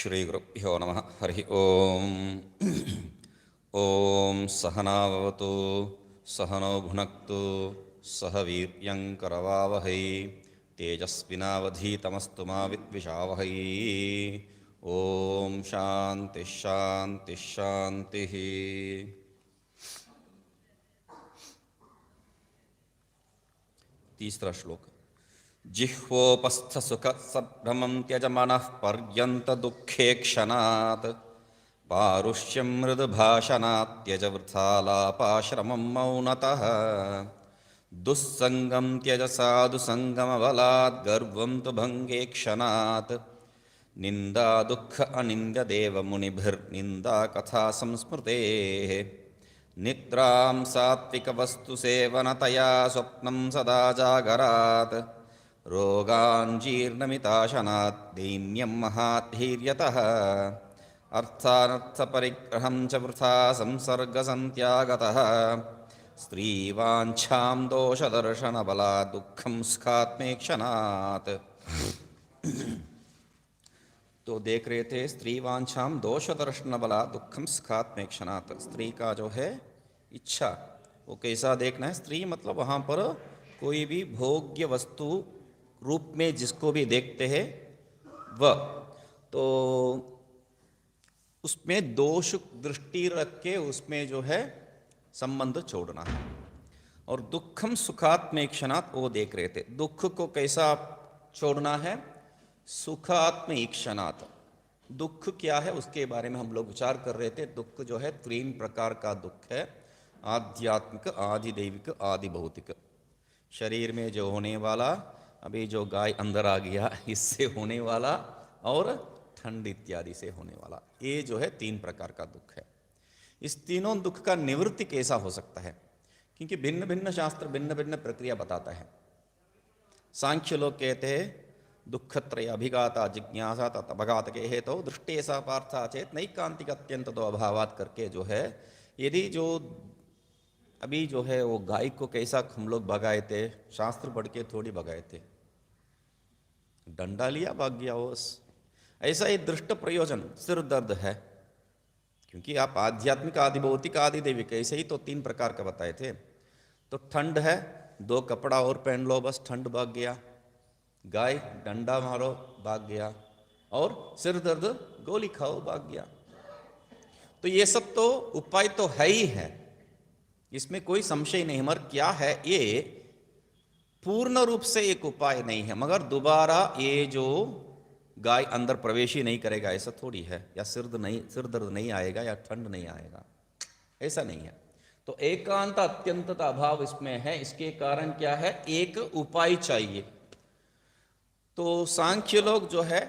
श्रीगुरुभ्यो नमः। हरिः ओम्। ॐ सहनाववतु सहनौ भुनक्तु सह वीर्यङ्करवावहै तेजस्विनावधीतमस्तु मा विद्विषावहै। ॐ शान्तिः शान्तिः शान्तिः। तीसरा श्लोक। जिह्वोपस्थसुखसभ्रमं त्यज मनः पर्यन्तदुःखे क्षणात् पारुष्यं मृदुभाषणात् त्यज वृथालापाश्रमं मौनतः दुस्सङ्गं त्यज साधुसङ्गमबलात् गर्वं तु भङ्गे क्षणात् निन्दा दुःख अनिन्द्यदेव मुनिभिर्निन्दा कथा संस्मृतेः निद्रां सात्विकवस्तुसेवनतया स्वप्नं सदा जागरात् रोगान् जीर्णमिताशनात् दैन्यं महाधैर्यतः अर्थानर्थपरिग्रहं च वृथा संसर्गसन्त्यागतः स्त्रीवाञ्छां दोषदर्शनबलात् दुःखं स्खात्मे क्षणात्। तो देख रहे थे स्त्री वांछाम दोष दर्शन बला दुखम स्खात में क्षणात। स्त्री का जो है इच्छा वो कैसा देखना है। स्त्री मतलब वहाँ पर कोई भी भोग्य वस्तु रूप में जिसको भी देखते हैं वह, तो उसमें दोष दृष्टि रख के उसमें जो है संबंध छोड़ना है। और दुखम सुखात में क्षणात वो देख रहे थे। दुख को कैसा छोड़ना है? सुखात्म ईक्षणात्। दुख क्या है उसके बारे में हम लोग विचार कर रहे थे। दुख जो है 3 प्रकार का दुख है, आध्यात्मिक, आदिदैविक, आदि भौतिक। शरीर में जो होने वाला, अभी जो गाय अंदर आ गया इससे होने वाला, और ठंड इत्यादि से होने वाला, ये जो है 3 प्रकार का दुख है। इस तीनों दुख का निवृत्ति कैसा हो सकता है? क्योंकि भिन्न भिन्न शास्त्र भिन्न भिन्न प्रक्रिया बताता है। सांख्य लोग कहते हैं दुःखत्रय अभिघाता जिज्ञासा तदपघात के हेतु दृष्टे सा पार्था चेत नैकांतिक अत्यंत तो अभावात करके जो है, यदि जो अभी जो है वो गाय को कैसा हम लोग भगाए थे, शास्त्र पढ़ के थोड़ी भगाए थे, डंडा लिया भाग गया वो। ऐसा ही दृष्ट प्रयोजन सिर दर्द है, क्योंकि आप आध्यात्मिक, आदि भौतिक, आदि दैविक ऐसे ही तो 3 प्रकार का बताए थे। तो ठंड है, 2 कपड़ा और पहन लो बस ठंड भाग गया। गाय डंडा मारो भाग गया। और सिर दर्द गोली खाओ भाग गया। तो ये सब तो उपाय तो है ही है, इसमें कोई संशय नहीं। मगर क्या है, ये पूर्ण रूप से एक उपाय नहीं है। मगर दोबारा ये जो गाय अंदर प्रवेश ही नहीं करेगा ऐसा थोड़ी है, या सिर दर्द नहीं आएगा, या ठंड नहीं आएगा, ऐसा नहीं है। तो एकांत अत्यंतता अभाव इसमें है। इसके कारण क्या है? एक उपाय चाहिए। तो सांख्य लोग जो है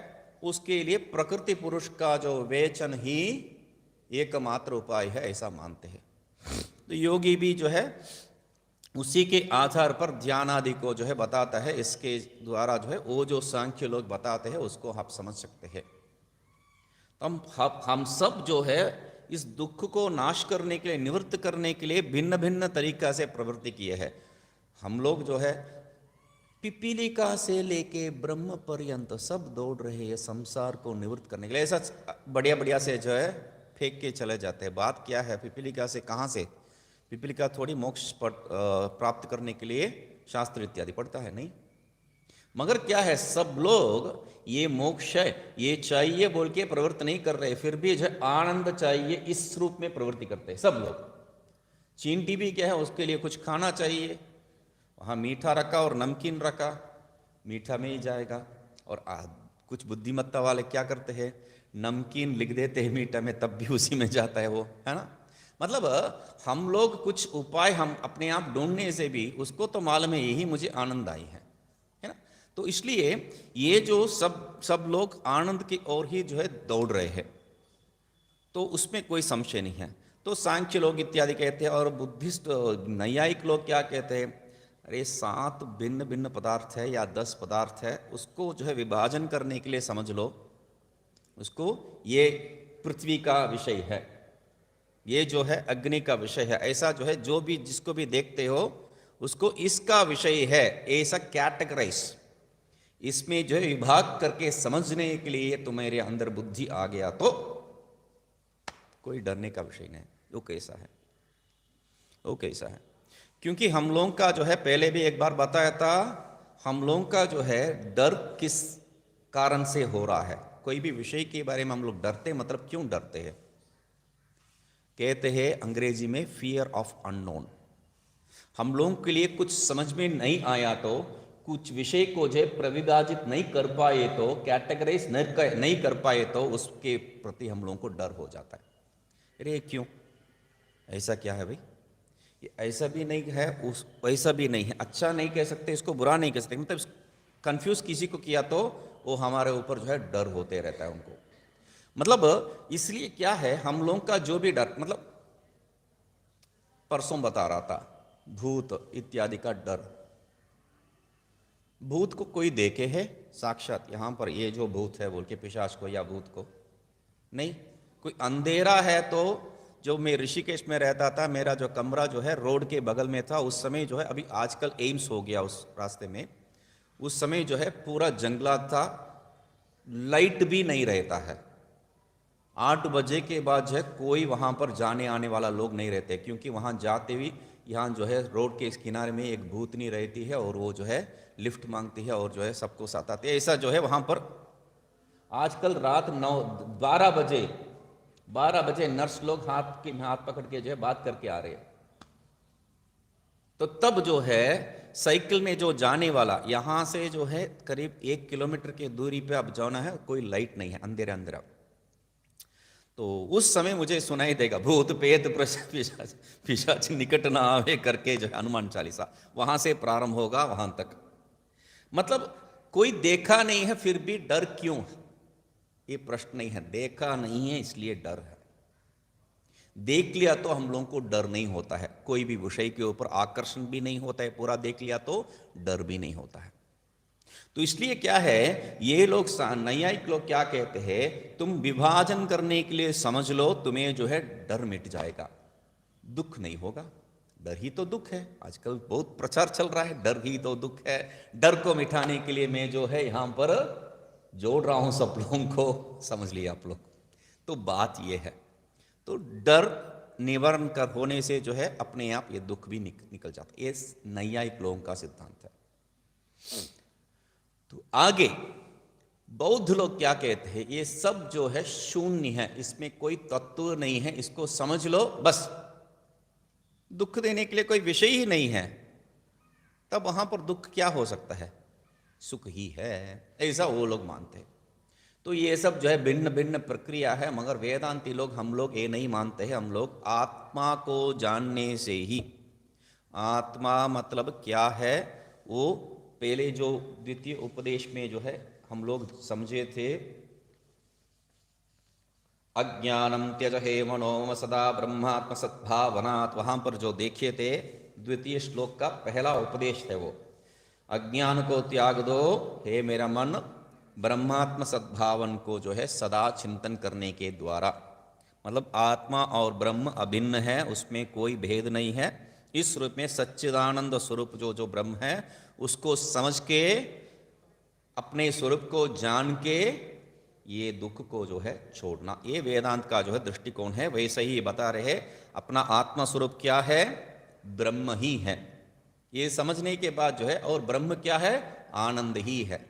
उसके लिए प्रकृति पुरुष का जो वेचन ही एकमात्र उपाय है ऐसा मानते हैं। तो योगी भी जो है उसी के आधार पर ध्यान आदि को जो है बताता है। इसके द्वारा जो है वो जो सांख्य लोग बताते हैं उसको आप समझ सकते हैं। तो हम सब जो है इस दुख को नाश करने के लिए, निवृत्त करने के लिए भिन्न भिन्न तरीका से प्रवृत्ति किए हैं। हम लोग जो है पिपीलिका से लेके ब्रह्म पर्यंत सब दौड़ रहे हैं संसार को निवृत्त करने के लिए। ऐसा बढ़िया बढ़िया से जो है फेंक के चले जाते हैं। बात क्या है? पिपीलिका से कहाँ से? पिपीलिका थोड़ी मोक्ष प्राप्त करने के लिए शास्त्र इत्यादि पढ़ता है, नहीं। मगर क्या है, सब लोग ये मोक्ष है, ये चाहिए बोल के प्रवृत्ति नहीं कर रहे, फिर भी जो है आनंद चाहिए इस रूप में प्रवृत्ति करते हैं सब लोग। चींटी भी क्या है, उसके लिए कुछ खाना चाहिए, वहाँ मीठा रखा और नमकीन रखा, मीठा में ही जाएगा। और कुछ बुद्धिमत्ता वाले क्या करते हैं, नमकीन लिख देते हैं मीठा में, तब भी उसी में जाता है वो, है ना। मतलब हम लोग कुछ उपाय हम अपने आप ढूंढने से भी उसको तो मालूम है यही मुझे आनंद आई है ना। तो इसलिए ये जो सब लोग आनंद की ओर ही जो है दौड़ रहे हैं, तो उसमें कोई संशय नहीं है। तो सांख्य लोग इत्यादि कहते हैं, और बुद्धिस्ट नैयायिक लोग क्या कहते हैं, अरे 7 भिन्न भिन्न पदार्थ है या 10 पदार्थ है, उसको जो है विभाजन करने के लिए समझ लो उसको, ये पृथ्वी का विषय है, ये जो है अग्नि का विषय है, ऐसा जो है जो भी जिसको भी देखते हो उसको इसका विषय है, ऐसा कैटेगराइज। इसमें जो है विभाग करके समझने के लिए तुम्हारे अंदर बुद्धि आ गया तो कोई डरने का विषय नहीं। वो कैसा है, वो कैसा है? क्योंकि हम लोगों का जो है, पहले भी एक बार बताया था, हम लोगों का जो है डर किस कारण से हो रहा है। कोई भी विषय के बारे में हम लोग डरते, मतलब क्यों डरते हैं? कहते हैं अंग्रेजी में फियर ऑफ अननोन। हम लोगों के लिए कुछ समझ में नहीं आया तो, कुछ विषय को जो प्रविभाजित नहीं कर पाए तो, कैटेगराइज नहीं कर पाए तो उसके प्रति हम लोगों को डर हो जाता है। अरे क्यों, ऐसा क्या है भाई? ये ऐसा भी नहीं है, उस ऐसा भी नहीं है, अच्छा नहीं कह सकते, इसको बुरा नहीं कह सकते, मतलब कंफ्यूज किसी को किया तो वो हमारे ऊपर जो है डर होते रहता है उनको। मतलब इसलिए क्या है, हम लोगों का जो भी डर, मतलब परसों बता रहा था भूत इत्यादि का डर। भूत को कोई देखे है साक्षात यहां पर, ये जो भूत है बोल के, पिशाच को या भूत को? नहीं। कोई अंधेरा है तो, जो मैं ऋषिकेश में रहता था, मेरा जो कमरा जो है रोड के बगल में था उस समय जो है, अभी आजकल एम्स हो गया उस रास्ते में, उस समय जो है पूरा जंगलात था, लाइट भी नहीं रहता है। 8 बजे के बाद जो है कोई वहां पर जाने आने वाला लोग नहीं रहते, क्योंकि वहां जाते हुए यहाँ जो है रोड के इस किनारे में एक भूतनी रहती है और वो जो है लिफ्ट मांगती है और जो है सबको सताती है। ऐसा जो है वहां पर आजकल रात 12 बजे नर्स लोग हाथ पकड़ के जो है बात करके आ रहे हैं। तो तब जो है साइकिल में जो जाने वाला, यहां से जो है करीब 1 किलोमीटर की दूरी पे अब जाना है, कोई लाइट नहीं है, अंधेरा अंधेरा। तो उस समय मुझे सुनाई देगा भूत पेत पिशाच पिशाच निकट ना आवे करके जो है हनुमान चालीसा, वहां से प्रारंभ होगा वहां तक। मतलब कोई देखा नहीं है फिर भी डर क्यों? ये प्रश्न नहीं है, देखा नहीं है इसलिए डर है। देख लिया तो हम लोगों को डर नहीं होता है, कोई भी विषय के ऊपर आकर्षण भी नहीं होता है, पूरा देख लिया तो डर भी नहीं होता है। तो इसलिए क्या है, ये लोग नैयायिक लोग क्या कहते हैं, तुम विभाजन करने के लिए समझ लो, तुम्हें जो है डर मिट जाएगा, दुख नहीं होगा। डर ही तो दुख है, आजकल बहुत प्रचार चल रहा है, डर ही तो दुख है। डर को मिटाने के लिए मैं जो है यहां पर जोड़ रहा हूं सब लोगों को, समझ लिया आप लोग। तो बात यह है, तो डर निवारण कर होने से जो है अपने आप ये दुख भी निकल जाता है। ये नैयायिक लोगों का सिद्धांत है। तो आगे बौद्ध लोग क्या कहते हैं, ये सब जो है शून्य है, इसमें कोई तत्व नहीं है, इसको समझ लो बस, दुख देने के लिए कोई विषय ही नहीं है, तब वहां पर दुख क्या हो सकता है, सुख ही है, ऐसा वो लोग मानते हैं। तो ये सब जो है भिन्न भिन्न प्रक्रिया है, मगर वेदांती लोग, हम लोग ये नहीं मानते हैं। हम लोग आत्मा को जानने से ही, आत्मा मतलब क्या है, वो पहले जो द्वितीय उपदेश में जो है हम लोग समझे थे, अज्ञानम त्यज हे मनोम सदा ब्रह्मात्म सद्भावनात्, वहां पर जो देखे थे द्वितीय श्लोक का पहला उपदेश है वो, अज्ञान को त्याग दो हे मेरा मन, ब्रह्मात्म सद्भावन को जो है सदा चिंतन करने के द्वारा, मतलब आत्मा और ब्रह्म अभिन्न है, उसमें कोई भेद नहीं है। इस रूप में सच्चिदानंद स्वरूप जो ब्रह्म है, उसको समझ के, अपने स्वरूप को जान के, ये दुख को जो है छोड़ना, ये वेदांत का जो है दृष्टिकोण है। वैसे ही बता रहे, अपना आत्मा स्वरूप क्या है, ब्रह्म ही है, ये समझने के बाद जो है, और ब्रह्म क्या है, आनंद ही है।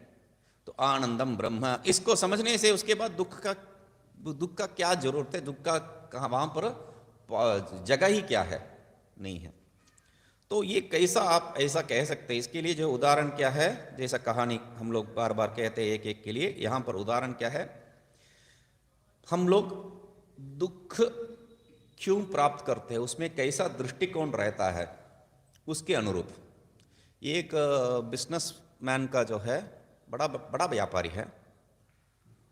तो आनंदम ब्रह्म, इसको समझने से उसके बाद दुख का क्या जरूरत है, दुख का कहाँ, वहां पर जगह ही क्या है, नहीं है। तो ये कैसा आप ऐसा कह सकते हैं, इसके लिए जो उदाहरण क्या है, जैसा कहानी हम लोग बार बार कहते हैं एक एक के लिए, यहां पर उदाहरण क्या है, हम लोग दुख क्यों प्राप्त करते हैं, उसमें कैसा दृष्टिकोण रहता है, उसके अनुरूप। एक बिजनेसमैन का जो है, बड़ा बड़ा व्यापारी है,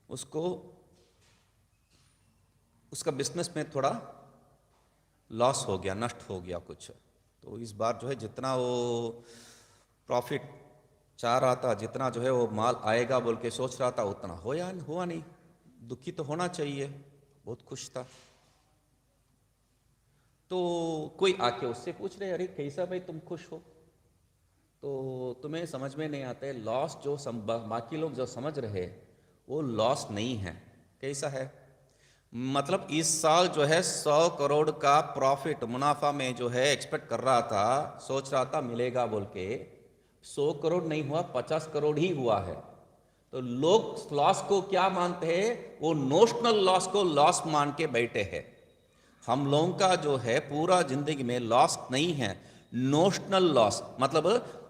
उसको उसका बिजनेस में थोड़ा लॉस हो गया, नष्ट हो गया कुछ। तो इस बार जो है जितना वो प्रॉफिट चाह रहा था, जितना जो है वो माल आएगा बोल के सोच रहा था, उतना हुआ नहीं। दुखी तो होना चाहिए, बहुत खुश था। तो कोई आके उससे पूछ रहे, अरे कैसा भाई तुम खुश हो? तो तुम्हें समझ में नहीं आता है लॉस जो बाकी लोग जो समझ रहे वो लॉस नहीं है। कैसा है? मतलब इस साल जो है 100 करोड़ का प्रॉफिट मुनाफा में जो है एक्सपेक्ट कर रहा था, सोच रहा था मिलेगा बोल के, 100 करोड़ नहीं हुआ, 50 करोड़ ही हुआ है। तो लोग लॉस को क्या मानते हैं? वो नोशनल लॉस को लॉस मान के बैठे हैं। हम लोगों का जो है पूरा जिंदगी में लॉस नहीं है, नोशनल लॉस, मतलब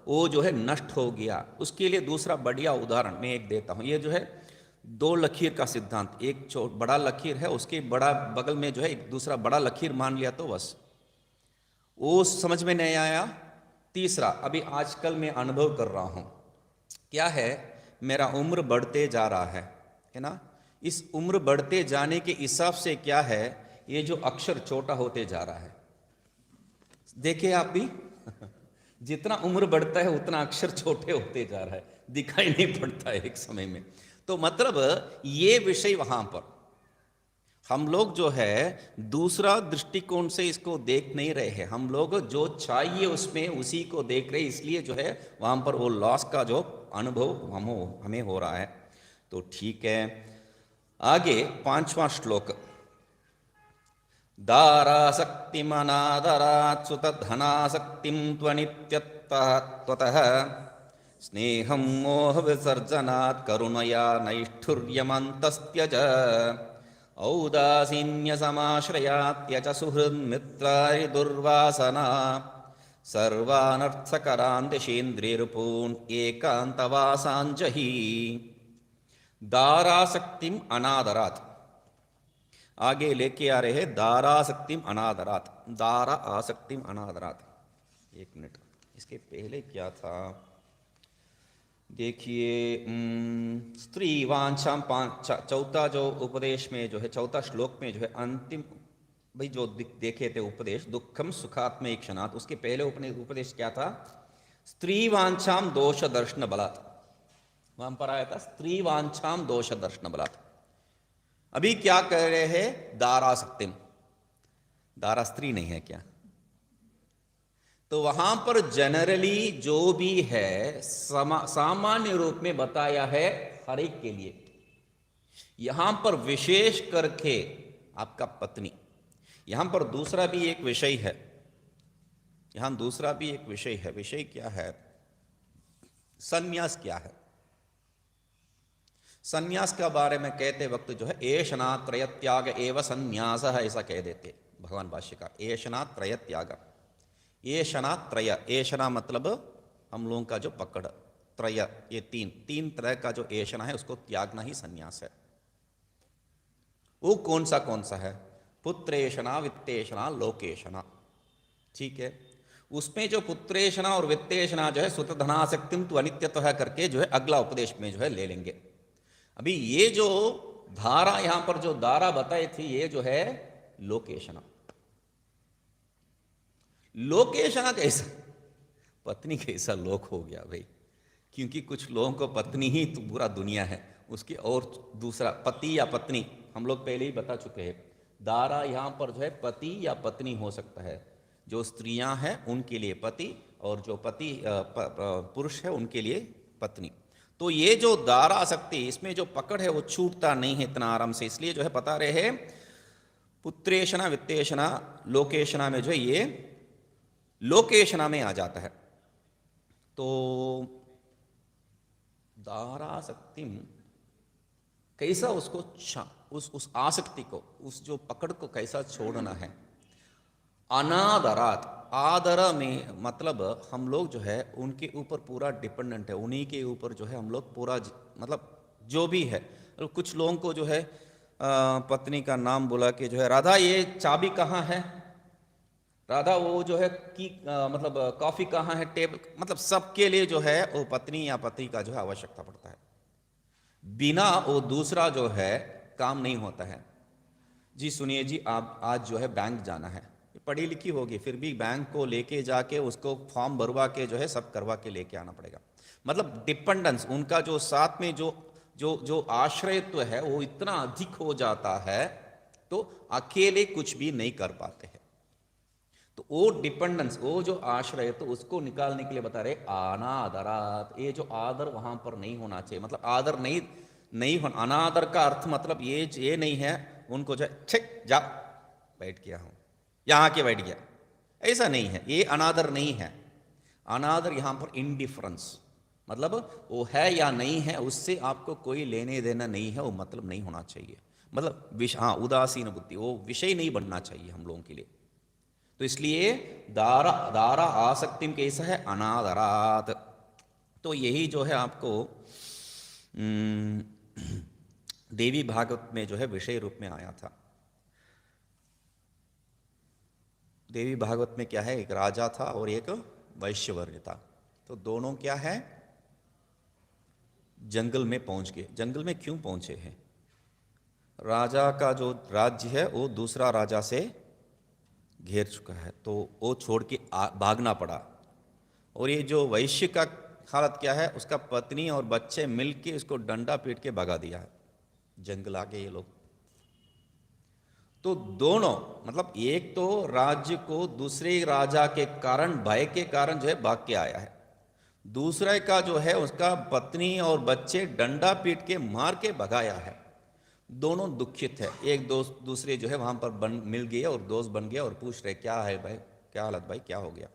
वो जो है नष्ट हो गया। उसके लिए दूसरा बढ़िया उदाहरण मैं एक देता हूं। ये जो है दो लकीर का सिद्धांत, एक बड़ा लकीर है, उसके बड़ा बगल में जो है एक दूसरा बड़ा लकीर मान लिया तो बस वो समझ में नहीं आया। तीसरा, अभी आजकल मैं अनुभव कर रहा हूं, क्या है, मेरा उम्र बढ़ते जा रहा है ना। इस उम्र बढ़ते जाने के हिसाब से क्या है, ये जो अक्षर छोटा होते जा रहा है। देखिए आप भी जितना उम्र बढ़ता है उतना अक्षर छोटे होते जा रहा है, दिखाई नहीं पड़ता है एक समय में। तो मतलब ये विषय वहां पर हम लोग जो है दूसरा दृष्टिकोण से इसको देख नहीं रहे हैं। हम लोग जो चाहिए उसमें उसी को देख रहे, इसलिए जो है वहां पर वो लॉस का जो अनुभव हमें हो रहा है। तो ठीक है, आगे 5वां श्लोक। दारासक्तिमनादरात् सुतधनासक्तिं त्वनित्यतः स्नेहं मोहविसर्जनात् करुणया नैष्ठुर्यमन्तस्त्यज औदासीन्यसमाश्रयात्यच सुहृन्मित्रारि दुर्वासना सर्वानर्थकरान् दिशेन्द्रियरूपून् एकान्तवासाञ्जहि। दारासक्तिम अनादरात्, आगे लेके आ रहे हैं दारासक्तिम अनादरात्, दारा आसक्तिम अनादरात्। एक मिनट, इसके पहले क्या था देखिए। स्त्री वांछा, चौथा जो उपदेश में जो है, चौथा श्लोक में जो है अंतिम भाई जो देखे थे उपदेश, दुखम सुखात्मे क्षणात्, उसके पहले उपदेश क्या था? स्त्री वांछाम दोष दर्शन बलात्, वहां पर आया था स्त्री वांछाम दोष दर्शन बलात्। अभी क्या कह रहे हैं? दारासक्तिम, दारा स्त्री नहीं है क्या? तो वहां पर जनरली जो भी है सामान्य रूप में बताया है हर एक के लिए। यहां पर विशेष करके आपका पत्नी, यहां पर दूसरा भी एक विषय है, यहां दूसरा भी एक विषय है। विषय क्या है? संन्यास क्या है? संन्यास के बारे में कहते वक्त जो है एषणा त्रय त्याग एव संन्यास है, ऐसा कह देते भगवान भाष्यकार। एषणा त्रय त्याग, एषणा त्रय, एषणा मतलब हम लोगों का जो पकड़, त्रय ये तीन तरह का जो एषणा है उसको त्यागना ही संन्यास है। वो कौन सा है? पुत्रेषणा, वित्तेषणा, लोकेषणा। ठीक है, उसमें जो पुत्रेषणा और वित्तेषणा जो है सुत धनासक्तिम तो अनित्यतः करके जो है अगला उपदेश में जो है ले लेंगे। अभी ये जो धारा यहां पर जो धारा बताई थी, ये जो है लोकेषणा। लोकेषणा कैसा? पत्नी कैसा लोक हो गया भाई, क्योंकि कुछ लोगों को पत्नी ही तो पूरा दुनिया है उसकी, और दूसरा पति या पत्नी, हम लोग पहले ही बता चुके हैं। दारा यहां पर जो है पति या पत्नी हो सकता है। जो स्त्रियां हैं उनके लिए पति, और जो पति पुरुष है उनके लिए पत्नी। तो ये जो दारा शक्ति, इसमें जो पकड़ है वो छूटता नहीं है इतना आराम से, इसलिए जो है बता रहे हैं पुत्रेषणा, वित्तेषणा, लोकेषणा में जो है ये लोकेषणा में आ जाता है। तो दारासक्ति कैसा उसको उस आसक्ति को, उस जो पकड़ को कैसा छोड़ना है? अनादरात, आदर में मतलब हम लोग जो है उनके ऊपर पूरा डिपेंडेंट है, उन्हीं के ऊपर जो है हम लोग पूरा मतलब जो भी है। कुछ लोगों को जो है पत्नी का नाम बुला के जो है, राधा ये चाबी कहाँ है, राधा वो जो है की मतलब कॉफी कहाँ है, टेबल, मतलब सबके लिए जो है वो पत्नी या पति का जो है आवश्यकता पड़ता है। बिना वो दूसरा जो है काम नहीं होता है। जी सुनिए जी, आप आज जो है बैंक जाना है, पढ़ी लिखी होगी फिर भी बैंक को लेके जाके उसको फॉर्म भरवा के जो है सब करवा के लेके आना पड़ेगा। मतलब डिपेंडेंस उनका जो साथ में जो जो जो आश्रयत्व है वो इतना अधिक हो जाता है, तो अकेले कुछ भी नहीं कर पाते हैं। तो वो डिपेंडेंस, वो जो आश्रय है, तो उसको निकालने के लिए बता रहे अनादरात। ये जो आदर वहां पर नहीं होना चाहिए, मतलब आदर नहीं नहीं होना। अनादर का अर्थ मतलब ये नहीं है उनको जो ठीक जा बैठ गया हूं, यहां आके बैठ गया, ऐसा नहीं है, ये अनादर नहीं है। अनादर यहां पर इनडिफरेंस, मतलब वो है या नहीं है उससे आपको कोई लेने देना नहीं है, वो मतलब नहीं होना चाहिए, मतलब हाँ उदासीन बुद्धि, वो विषय नहीं बनना चाहिए हम लोगों के लिए। तो इसलिए दारा दारा आसक्ति में कैसा है, अनादरात। तो यही जो है आपको देवी भागवत में जो है विषय रूप में आया था। देवी भागवत में क्या है, एक राजा था और एक वैश्यवर्य था। तो दोनों क्या है, जंगल में पहुंच गए। जंगल में क्यों पहुंचे हैं, राजा का जो राज्य है वो दूसरा राजा से घेर चुका है, तो वो छोड़ के भागना पड़ा। और ये जो वैश्य का हालत क्या है, उसका पत्नी और बच्चे मिलके उसको डंडा पीट के भगा दिया है, जंगल आ गए ये लोग। तो दोनों, मतलब एक तो राज्य को दूसरे राजा के कारण, भय के कारण जो है भाग के आया है, दूसरे का जो है उसका पत्नी और बच्चे डंडा पीट के मार के भगाया है। दोनों दुखित है, एक दोस्त दूसरे जो है वहां पर मिल गए और दोस्त बन गया और पूछ रहे क्या है भाई, क्या हालत भाई, क्या हो गया।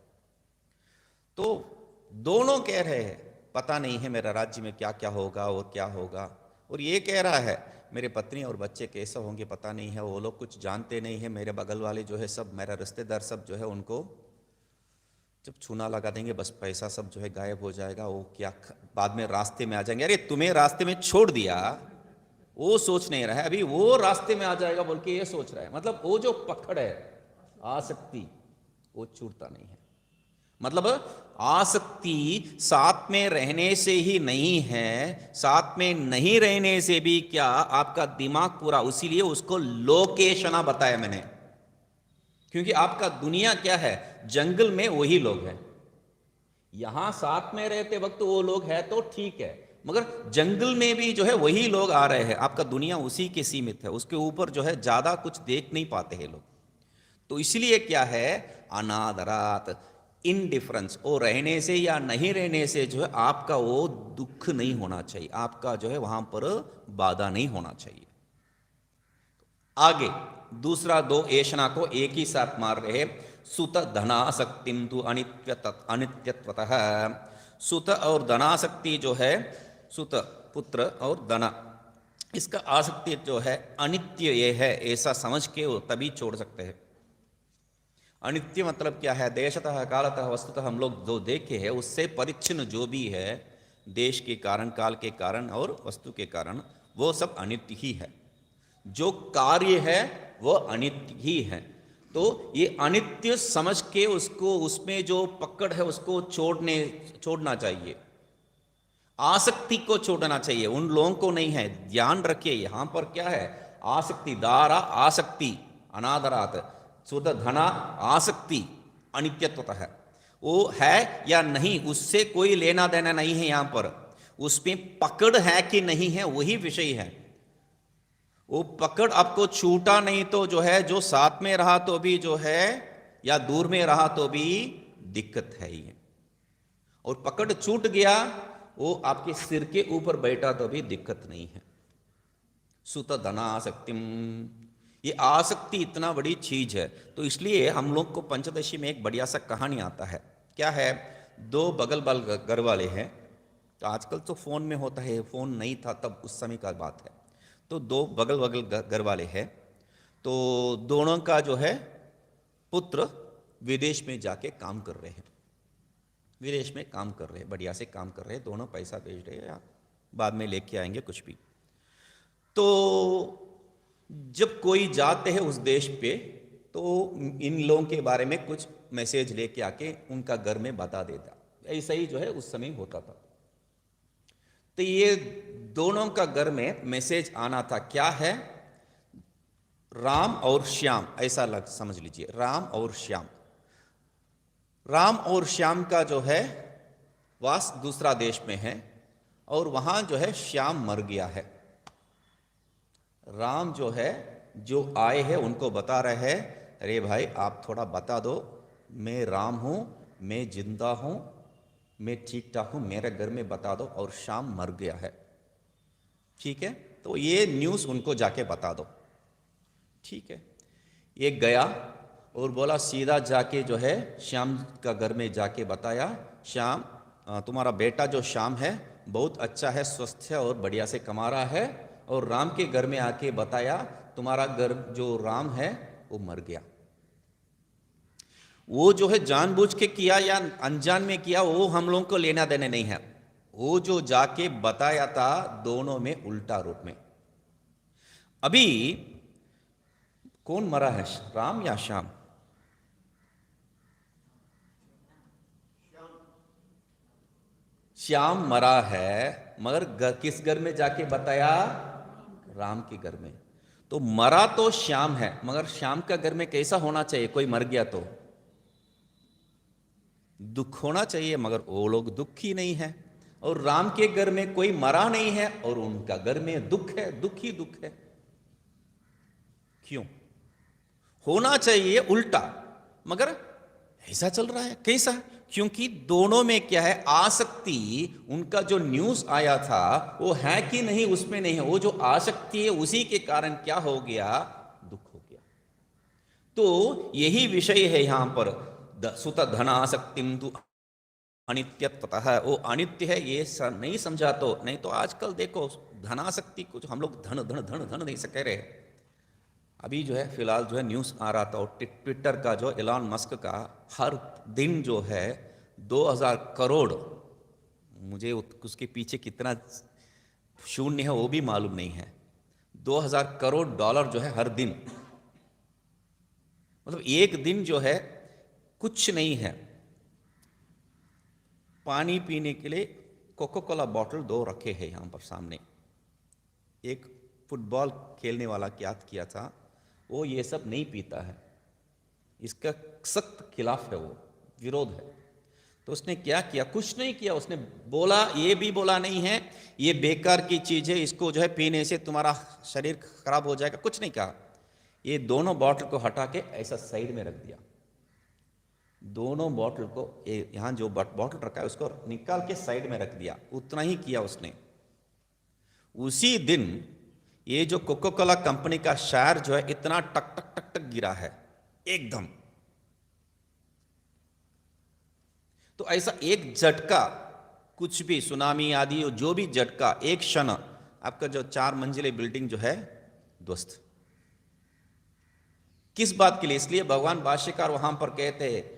तो दोनों कह रहे हैं पता नहीं है मेरा राज्य में क्या क्या होगा और क्या होगा, और ये कह रहा है मेरे पत्नी और बच्चे कैसे होंगे पता नहीं है, वो लोग कुछ जानते नहीं है, मेरे बगल वाले जो है सब, मेरा रिश्तेदार सब जो है उनको जब छूना लगा देंगे बस पैसा सब जो है गायब हो जाएगा, वो क्या बाद में रास्ते में आ जाएंगे। अरे तुम्हें रास्ते में छोड़ दिया, वो सोच नहीं रहा है, अभी वो रास्ते में आ जाएगा बोल के ये सोच रहा है। मतलब वो जो पकड़ है, आसक्ति, वो छूटता नहीं है। मतलब आसक्ति साथ में रहने से ही नहीं है, साथ में नहीं रहने से भी क्या आपका दिमाग पूरा, उसीलिए उसको लोकेशना बताया मैंने, क्योंकि आपका दुनिया क्या है, जंगल में वही लोग हैं। यहां साथ में रहते वक्त वो लोग है तो ठीक है, मगर जंगल में भी जो है वही लोग आ रहे हैं, आपका दुनिया उसी के सीमित है, उसके ऊपर जो है ज्यादा कुछ देख नहीं पाते हैं लोग। तो इसलिए क्या है, अनादरात, इनडिफरेंस, वो रहने से या नहीं रहने से जो है आपका वो दुख नहीं होना चाहिए, आपका जो है वहां पर बाधा नहीं होना चाहिए। आगे दूसरा दो ऐशना को एक ही साथ मार रहे, सुत धनासक्तिम तु अनित्यत्वतः। सुत और धनासक्ति जो है, सुत पुत्र और धना, इसका आसक्ति जो है अनित्य ये है ऐसा समझ के वो तभी छोड़ सकते हैं। अनित्य मतलब क्या है, देशतः कालतः वस्तुतः हम लोग जो देखे हैं उससे परिच्छिन्न जो भी है, देश के कारण, काल के कारण और वस्तु के कारण, वो सब अनित्य ही है। जो कार्य है वो अनित्य ही है। तो ये अनित्य समझ के उसको, उसमें जो पकड़ है उसको छोड़ना चाहिए, आसक्ति को छोड़ना चाहिए, उन लोगों को नहीं है। ध्यान रखिए यहां पर क्या है, आसक्ति, दारा आसक्ति, अनादरात, शुद्ध धना आसक्ति, अनित्यत्वता है, वो है या नहीं उससे कोई लेना देना नहीं है। यहां पर उसमें पकड़ है कि नहीं है वही विषय है। वो पकड़ आपको छूटा नहीं तो जो है, जो साथ में रहा तो भी जो है, या दूर में रहा तो भी दिक्कत है ही है। और पकड़ छूट गया, वो आपके सिर के ऊपर बैठा तो भी दिक्कत नहीं है। सुत धनासक्तिम, ये आसक्ति इतना बड़ी चीज है। तो इसलिए हम लोग को पंचदशी में एक बढ़िया सा कहानी आता है। क्या है, दो बगल बल घर वाले हैं, तो आजकल तो फोन में होता है, फोन नहीं था तब, उस समय का बात है। तो दो बगल बगल घर वाले हैं, तो दोनों का जो है पुत्र विदेश में जाके काम कर रहे हैं, विदेश में काम कर रहे हैं, बढ़िया से काम कर रहे हैं, दोनों पैसा भेज रहे हैं, या बाद में लेके आएंगे कुछ भी। तो जब कोई जाते हैं उस देश पे, तो इन लोगों के बारे में कुछ मैसेज लेके आके उनका घर में बता देता। ऐसा ही जो है उस समय होता था। तो ये दोनों का घर में मैसेज आना था, क्या है, राम और श्याम, ऐसा समझ लीजिए, राम और श्याम। राम और श्याम का जो है वास दूसरा देश में है, और वहां जो है श्याम मर गया है। राम जो है, जो आए हैं उनको बता रहे हैं, अरे भाई आप थोड़ा बता दो, मैं राम हूं, मैं जिंदा हूं, मैं ठीक ठाक हूं, मेरे घर में बता दो, और श्याम मर गया है। ठीक है, तो ये न्यूज़ उनको जाके बता दो। ठीक है, एक गया और बोला सीधा जाके जो है श्याम का घर में जाके बताया, श्याम तुम्हारा बेटा जो श्याम है बहुत अच्छा है, स्वस्थ है और बढ़िया से कमा रहा है। और राम के घर में आके बताया तुम्हारा घर जो राम है वो मर गया। वो जो है जानबूझ के किया या अनजान में किया वो हम लोगों को लेना देने नहीं है। वो जो जाके बताया था दोनों में उल्टा रूप में। अभी कौन मरा है, राम या श्याम? श्याम मरा है, मगर किस घर में जाके बताया? राम के घर में। तो मरा तो श्याम है, मगर श्याम का घर में कैसा होना चाहिए? कोई मर गया तो दुख होना चाहिए, मगर वो लोग दुखी नहीं है। और राम के घर में कोई मरा नहीं है और उनका घर में दुख है, दुख ही दुख है। क्यों? होना चाहिए उल्टा, मगर ऐसा चल रहा है। कैसा? क्योंकि दोनों में क्या है, आसक्ति। उनका जो न्यूज आया था वो है कि नहीं, उसमें नहीं है। वो जो आसक्ति है उसी के कारण क्या हो गया, दुख हो गया। तो यही विषय है यहां पर, सुत धनासक्तिम तु अनित्यतः। वो अनित्य है ये नहीं समझा तो। नहीं तो आजकल देखो धनासक्ति, कुछ हम लोग धन धन धन धन नहीं से कह रहे। अभी जो है फिलहाल जो है न्यूज़ आ रहा था, और ट्विटर का जो एलॉन मस्क का हर दिन जो है 2000 करोड़, मुझे उसके पीछे कितना शून्य है वो भी मालूम नहीं है, 2000 करोड़ डॉलर जो है हर दिन। मतलब एक दिन जो है कुछ नहीं है। पानी पीने के लिए कोको कोला बॉटल 2 रखे हैं यहाँ पर सामने। एक फुटबॉल खेलने वाला क्या किया था, वो ये सब नहीं पीता है, इसका सख्त खिलाफ है, वो विरोध है। तो उसने क्या किया? कुछ नहीं किया। उसने बोला, ये भी बोला नहीं है ये बेकार की चीज है, इसको जो है पीने से तुम्हारा शरीर खराब हो जाएगा, कुछ नहीं कहा। ये दोनों बॉटल को हटा के ऐसा साइड में रख दिया। दोनों बॉटल को यहां जो बॉटल रखा है उसको निकाल के साइड में रख दिया। उतना ही किया उसने। उसी दिन ये जो कोको कोला कंपनी का शेयर जो है इतना टक टक टक टक गिरा है एकदम। तो ऐसा एक झटका, कुछ भी सुनामी आदि जो भी झटका, एक क्षण आपका जो 4 मंजिले बिल्डिंग जो है ध्वस्त। किस बात के लिए? इसलिए भगवान भाष्यकार वहां पर कहते हैं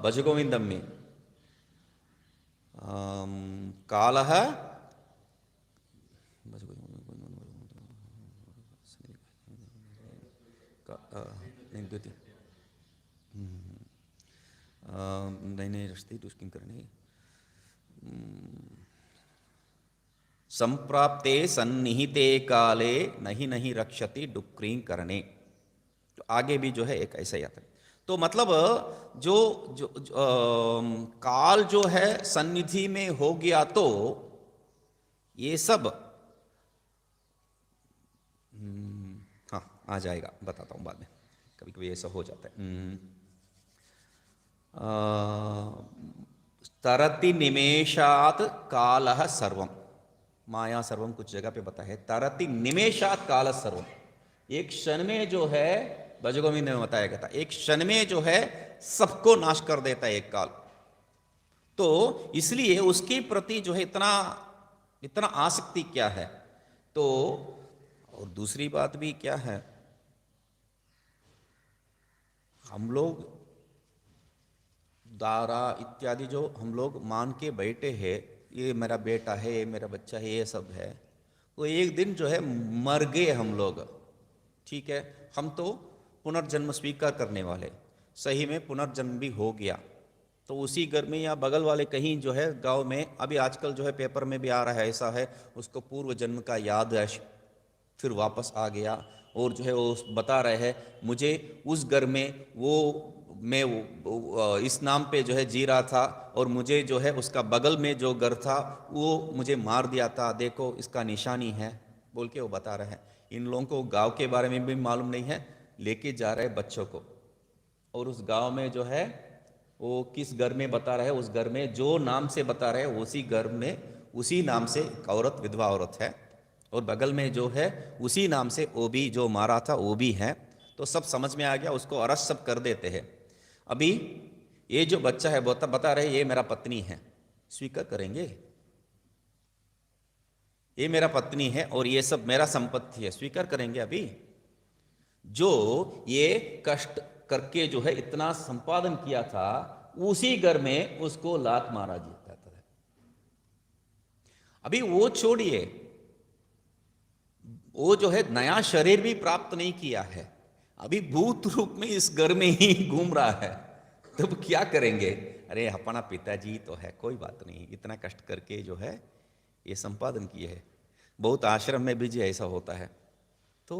भजगोविंदम में, कालः संप्राप्ते सन्निहिते काले नहीं नहीं रक्षति डुक्रीं करणे। तो आगे भी जो है एक ऐसा ही आता है। तो मतलब जो जो, जो काल जो है सन्निधि में हो गया तो ये सब हाँ आ जाएगा, बताता हूं बाद में, कभी कभी ऐसा हो जाता है। तरति निमेषात कालः सर्वम, माया सर्वम कुछ जगह पे बता है, तरति निमेषात काल सर्वम। एक क्षण में जो है, भजगोविंद ने बताया गया था, एक क्षण में जो है सबको नाश कर देता है एक काल। तो इसलिए उसके प्रति जो है इतना इतना आसक्ति क्या है। तो और दूसरी बात भी क्या है, हम लोग दारा इत्यादि जो हम लोग मान के बैठे हैं, ये मेरा बेटा है, ये मेरा बच्चा है, ये सब है, वो एक दिन जो है मर गए हम लोग। ठीक है, हम तो पुनर्जन्म स्वीकार करने वाले, सही में पुनर्जन्म भी हो गया। तो उसी घर में या बगल वाले कहीं जो है गांव में, अभी आजकल जो है पेपर में भी आ रहा है, ऐसा है उसको पूर्व जन्म का याद है, फिर वापस आ गया। और जो है वो बता रहे हैं मुझे उस घर में मैं इस नाम पे जो है जी रहा था, और मुझे जो है उसका बगल में जो घर था वो मुझे मार दिया था, देखो इसका निशानी है, बोल के वो बता रहे हैं। इन लोगों को गांव के बारे में भी मालूम नहीं है, लेके जा रहे बच्चों को। और उस गांव में जो है वो किस घर में बता रहे, उस घर में जो नाम से बता रहे उसी घर में उसी नाम से एक औरत, विधवा औरत है, और बगल में जो है उसी नाम से वो भी जो मारा था वो भी है। तो सब समझ में आ गया, उसको अरेस्ट सब कर देते हैं। अभी ये जो बच्चा है बता रहे ये मेरा पत्नी है, स्वीकार करेंगे? ये मेरा पत्नी है और ये सब मेरा संपत्ति है, स्वीकार करेंगे? अभी जो ये कष्ट करके जो है इतना संपादन किया था उसी घर में उसको लात मारा जाता है। अभी वो छोड़िए, वो जो है नया शरीर भी प्राप्त नहीं किया है, अभी भूत रूप में इस घर में ही घूम रहा है, तब क्या करेंगे? अरे अपना पिताजी तो है, कोई बात नहीं, इतना कष्ट करके जो है ये संपादन किए है। बहुत आश्रम में भी जी ऐसा होता है। तो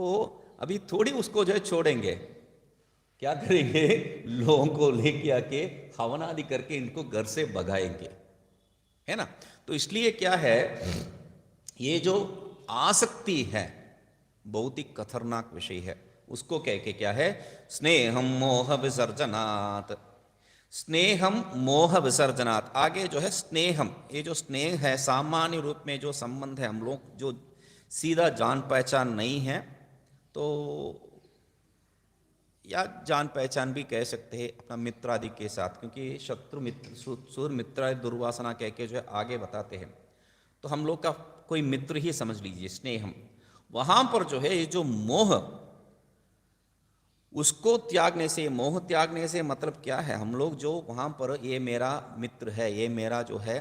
अभी थोड़ी उसको जो है छोड़ेंगे, क्या करेंगे? लोगों को लेके आके हवन आदि करके इनको घर से भगाएंगे, है ना? तो इसलिए क्या है, ये जो आसक्ति है बहुत ही खतरनाक विषय है। उसको कह के क्या है, स्नेहम मोह विसर्जनात्, स्नेहम मोह विसर्जनात्। आगे जो है स्नेहम, ये जो स्नेह है सामान्य रूप में जो संबंध है, हम लोग जो सीधा जान पहचान नहीं है तो, या जान पहचान भी कह सकते हैं अपना मित्र आदि के साथ, क्योंकि शत्रु मित्र सुर मित्र दुर्वासना कह के जो है आगे बताते हैं, तो हम लोग का कोई मित्र ही समझ लीजिए स्नेहम। वहां पर जो है ये जो मोह, उसको त्यागने से, मोह त्यागने से मतलब क्या है, हम लोग जो वहां पर ये मेरा मित्र है, ये मेरा जो है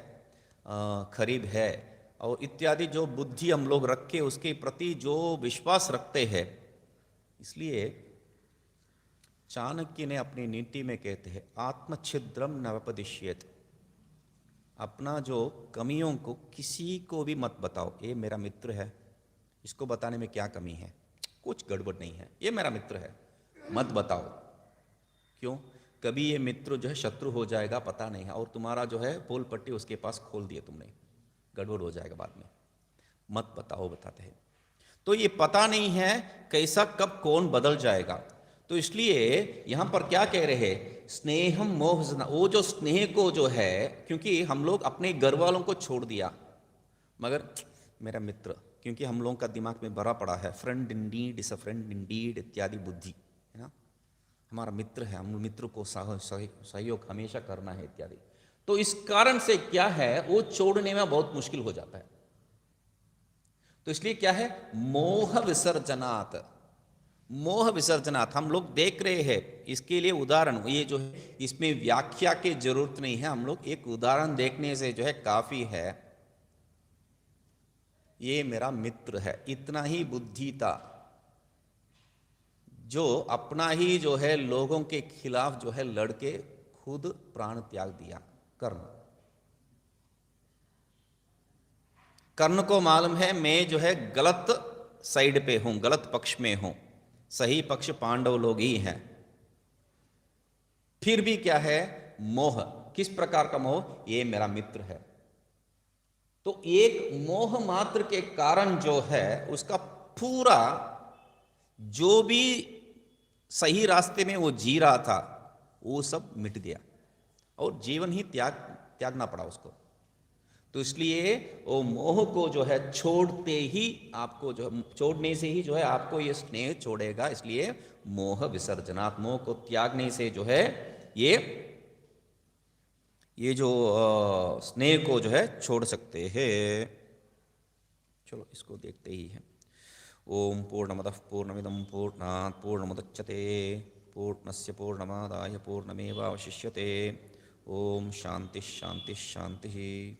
करीब है और इत्यादि जो बुद्धि हम लोग रख के उसके प्रति जो विश्वास रखते हैं, इसलिए चाणक्य ने अपनी नीति में कहते हैं आत्मछिद्रम न व्यपदिश्येत, अपना जो कमियों को किसी को भी मत बताओ। ये मेरा मित्र है, इसको बताने में क्या कमी है, कुछ गड़बड़ नहीं है, ये मेरा मित्र है, मत बताओ। क्यों? कभी ये मित्र जो है शत्रु हो जाएगा, पता नहीं है, और तुम्हारा जो है पोल पट्टी उसके पास खोल दिए तुमने, गड़बड़ हो जाएगा बाद में, मत बताओ, बताते हैं। तो ये पता नहीं है कैसा कब कौन बदल जाएगा, तो इसलिए यहां पर क्या कह रहे हैं, स्नेहम मोह, वो जो स्नेह को जो है, क्योंकि हम लोग अपने घर वालों को छोड़ दिया, मगर मेरा मित्र, क्योंकि हम लोगों का दिमाग में भरा पड़ा है friend in need is a friend in deed इत्यादि बुद्धि, है ना, हमारा मित्र है, हम मित्र को सहयोग हमेशा करना है इत्यादि। तो इस कारण से क्या है, वो छोड़ने में बहुत मुश्किल हो जाता है। तो इसलिए क्या है, मोह विसर्जनात्, मोह विसर्जनात् हम लोग देख रहे हैं। इसके लिए उदाहरण ये जो है, इसमें व्याख्या की जरूरत नहीं है, हम लोग एक उदाहरण देखने से जो है काफी है। ये मेरा मित्र है, इतना ही बुद्धि था, जो अपना ही जो है लोगों के खिलाफ जो है लड़के खुद प्राण त्याग दिया। कर्ण, कर्ण को मालूम है मैं जो है गलत साइड पे हूं, गलत पक्ष में हूं, सही पक्ष पांडव लोग ही हैं, फिर भी क्या है, मोह। किस प्रकार का मोह? ये मेरा मित्र है। तो एक मोह मात्र के कारण जो है उसका पूरा जो भी सही रास्ते में वो जी रहा था वो सब मिट गया और जीवन ही त्यागना पड़ा उसको। तो इसलिए वो मोह को जो है छोड़ते ही आपको जो, छोड़ने से ही जो है आपको ये स्नेह छोड़ेगा। इसलिए मोह विसर्जनात्, मोह को त्यागने से जो है ये जो स्नेह को जो है छोड़ सकते हैं। चलो इसको देखते ही हैं। ओम पूर्णमदः पूर्णमिदं पूर्णात् पूर्णमुदच्यते पूर्णस्य पूर्णमादाय पूर्णमेवावशिष्यते। ओम शांति शांति शांति।